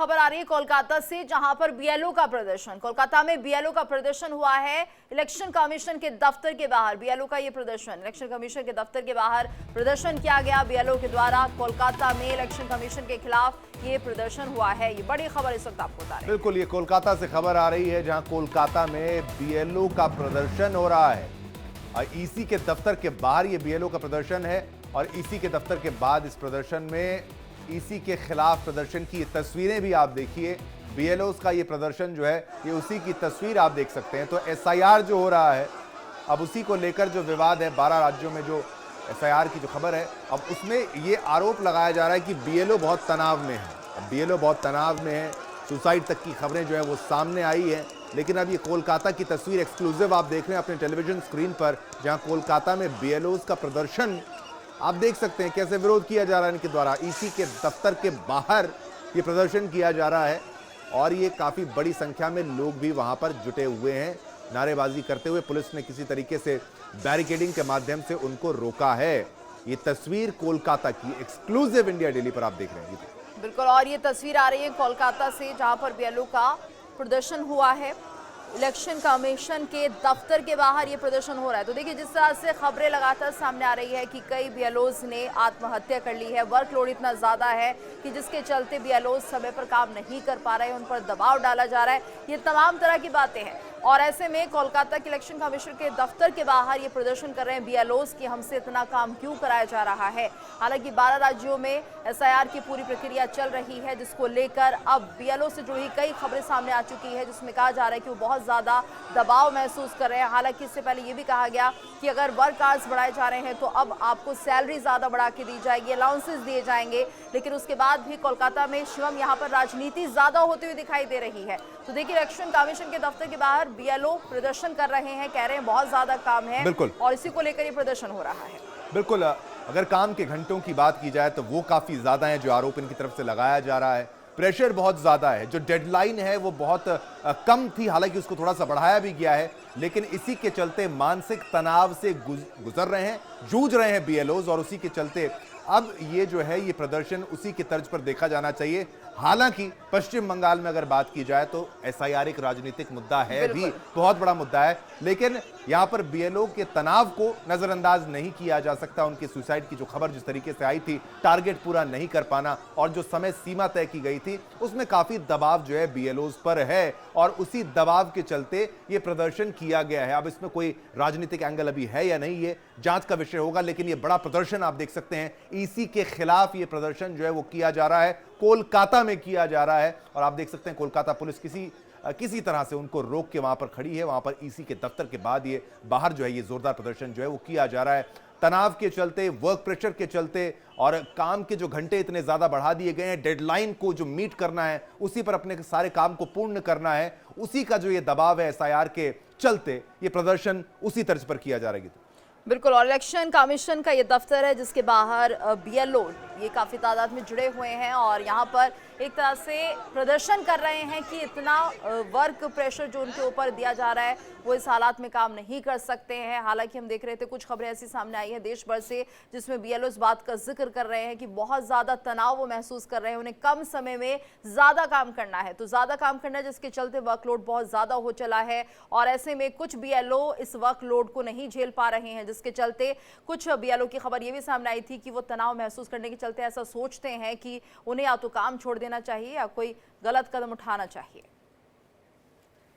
खबर आ रही है कोलकाता से, जहां पर बीएलओ का प्रदर्शन, कोलकाता में बीएलओ का प्रदर्शन हुआ है। इलेक्शन कमीशन के दफ्तर के बाहर बीएलओ का ये प्रदर्शन, इलेक्शन कमीशन के दफ्तर के बाहर प्रदर्शन किया गया बीएलओ के द्वारा। कोलकाता में इलेक्शन कमीशन के खिलाफ ये प्रदर्शन हुआ है। ये बड़ी खबर इस वक्त आपको बता रहे हैं। बिल्कुल, ये कोलकाता से खबर आ रही है, जहां कोलकाता में बीएलओ का प्रदर्शन हो रहा है। ईसी के दफ्तर के बाहर ये बीएलओ का प्रदर्शन है और ईसी के दफ्तर के बाद इस प्रदर्शन में ईसी के खिलाफ प्रदर्शन की तस्वीरें भी आप देखिए। बीएलओस का ये प्रदर्शन जो है, ये उसी की तस्वीर आप देख सकते हैं। तो एसआईआर जो हो रहा है, अब उसी को लेकर जो विवाद है, 12 राज्यों में जो एसआईआर की जो खबर है, अब उसमें ये आरोप लगाया जा रहा है कि बीएलओ बहुत तनाव में है। अब बीएलओ बहुत तनाव में है, सुसाइड तक की खबरें जो है वो सामने आई है। लेकिन अब ये कोलकाता की तस्वीर एक्सक्लूसिव आप देख रहे हैं अपने टेलीविजन स्क्रीन पर, जहां कोलकाता में बीएलओस का प्रदर्शन आप देख सकते हैं कैसे विरोध किया जा रहा है इनके द्वारा। ईसी के दफ्तर के बाहर ये प्रदर्शन किया जा रहा है और ये काफी बड़ी संख्या में लोग भी वहां पर जुटे हुए हैं नारेबाजी करते हुए। पुलिस ने किसी तरीके से बैरिकेडिंग के माध्यम से उनको रोका है। ये तस्वीर कोलकाता की एक्सक्लूसिव इंडिया डेली पर आप देख रहे हैं। बिल्कुल, और ये तस्वीर आ रही है कोलकाता से, जहां पर बीएलओ का प्रदर्शन हुआ है। इलेक्शन कमीशन के दफ्तर के बाहर ये प्रदर्शन हो रहा है। तो देखिए, जिस तरह से खबरें लगातार सामने आ रही है कि कई बीएलओस ने आत्महत्या कर ली है, वर्कलोड इतना ज़्यादा है कि जिसके चलते बीएलओस समय पर काम नहीं कर पा रहे हैं, उन पर दबाव डाला जा रहा है। ये तमाम तरह की बातें हैं और ऐसे में कोलकाता के इलेक्शन कमीशन के दफ्तर के बाहर ये प्रदर्शन कर रहे हैं बीएलओस कि हमसे इतना काम क्यों कराया जा रहा है। हालांकि 12 राज्यों में एसआईआर की पूरी प्रक्रिया चल रही है, जिसको लेकर अब बीएलओ से जुड़ी कई खबरें सामने आ चुकी है, जिसमें कहा जा रहा है कि वो बहुत ज़्यादा दबाव महसूस कर रहे हैं। हालांकि इससे पहले ये भी कहा गया कि अगर वर्क आवर्स बढ़ाए जा रहे हैं तो अब आपको सैलरी ज़्यादा बढ़ा के दी जाएगी, अलाउंसेस दिए जाएंगे। लेकिन उसके बाद भी कोलकाता में शिवम यहाँ पर राजनीति ज़्यादा होती हुई दिखाई दे रही है। तो देखिए, इलेक्शन कमीशन के दफ्तर के बाहर बीएलओ प्रदर्शन कर रहे हैं, कह रहे हैं बहुत ज्यादा काम है और इसी को लेकर ये प्रदर्शन हो रहा है। बिल्कुल, अगर काम के घंटों की बात की जाए तो वो काफी ज्यादा है जो आरोप इनकी तरफ से लगाया जा रहा है। प्रेशर बहुत ज्यादा है, जो डेडलाइन है वो बहुत कम थी, हालांकि उसको थोड़ा सा बढ़ाया भी गया है। लेकिन इसी के चलते मानसिक तनाव से गुजर रहे हैं, जूझ रहे हैं बीएलओज, और उसी के चलते अब ये जो है ये प्रदर्शन उसी की तर्ज पर देखा जाना चाहिए। हालांकि पश्चिम बंगाल में अगर बात की जाए तो एसआईआर एक राजनीतिक मुद्दा है, भी बहुत बड़ा मुद्दा है। लेकिन यहां पर बीएलओ के तनाव को नजरअंदाज नहीं किया जा सकता। उनके सुसाइड की जो खबर जिस तरीके से आई थी, टारगेट पूरा नहीं कर पाना और जो समय सीमा तय की गई थी, उसमें काफी दबाव जो है बीएलओ पर है और उसी दबाव के चलते ये प्रदर्शन किया गया है। अब इसमें कोई राजनीतिक एंगल अभी है या नहीं, ये जांच का विषय होगा। लेकिन ये बड़ा प्रदर्शन आप देख सकते हैं, ईसी के खिलाफ ये प्रदर्शन जो है वो किया जा रहा है, कोलकाता में किया जा रहा है। और आप देख सकते हैं कोलकाता पुलिस किसी तरह से उनको रोक के वहां पर खड़ी है। वहां पर ईसी के दफ्तर के बाद ये बाहर जो है ये जोरदार प्रदर्शन जो है वो किया जा रहा है। तनाव के चलते, वर्क प्रेशर के चलते और काम के जो घंटे इतने ज्यादा बढ़ा दिए गए हैं, डेडलाइन को जो मीट करना है, उसी पर अपने सारे काम को पूर्ण करना है, उसी का जो ये दबाव है एसआईआर के चलते ये प्रदर्शन उसी तर्ज पर किया जा रहा है। बिल्कुल, और इलेक्शन कमीशन का ये दफ्तर है जिसके बाहर बीएलओ ये काफ़ी तादाद में जुड़े हुए हैं और यहाँ पर एक तरह से प्रदर्शन कर रहे हैं कि इतना वर्क प्रेशर जो उनके ऊपर दिया जा रहा है वो इस हालात में काम नहीं कर सकते हैं। हालांकि हम देख रहे थे कुछ खबरें ऐसी सामने आई हैं देश भर से, जिसमें बीएलओ इस बात का जिक्र कर रहे हैं कि बहुत ज़्यादा तनाव वो महसूस कर रहे हैं, उन्हें कम समय में ज़्यादा काम करना है। तो ज़्यादा काम करना है जिसके चलते वर्कलोड बहुत ज़्यादा हो चला है और ऐसे में कुछ बीएलओ इस वर्कलोड को नहीं झेल पा रहे हैं, जिसके चलते कुछ बीएलओ की खबर ये भी सामने आई थी कि वो तनाव महसूस करने के चलते ऐसा सोचते हैं कि उन्हें या तो काम छोड़ देना चाहिए या कोई गलत कदम उठाना चाहिए।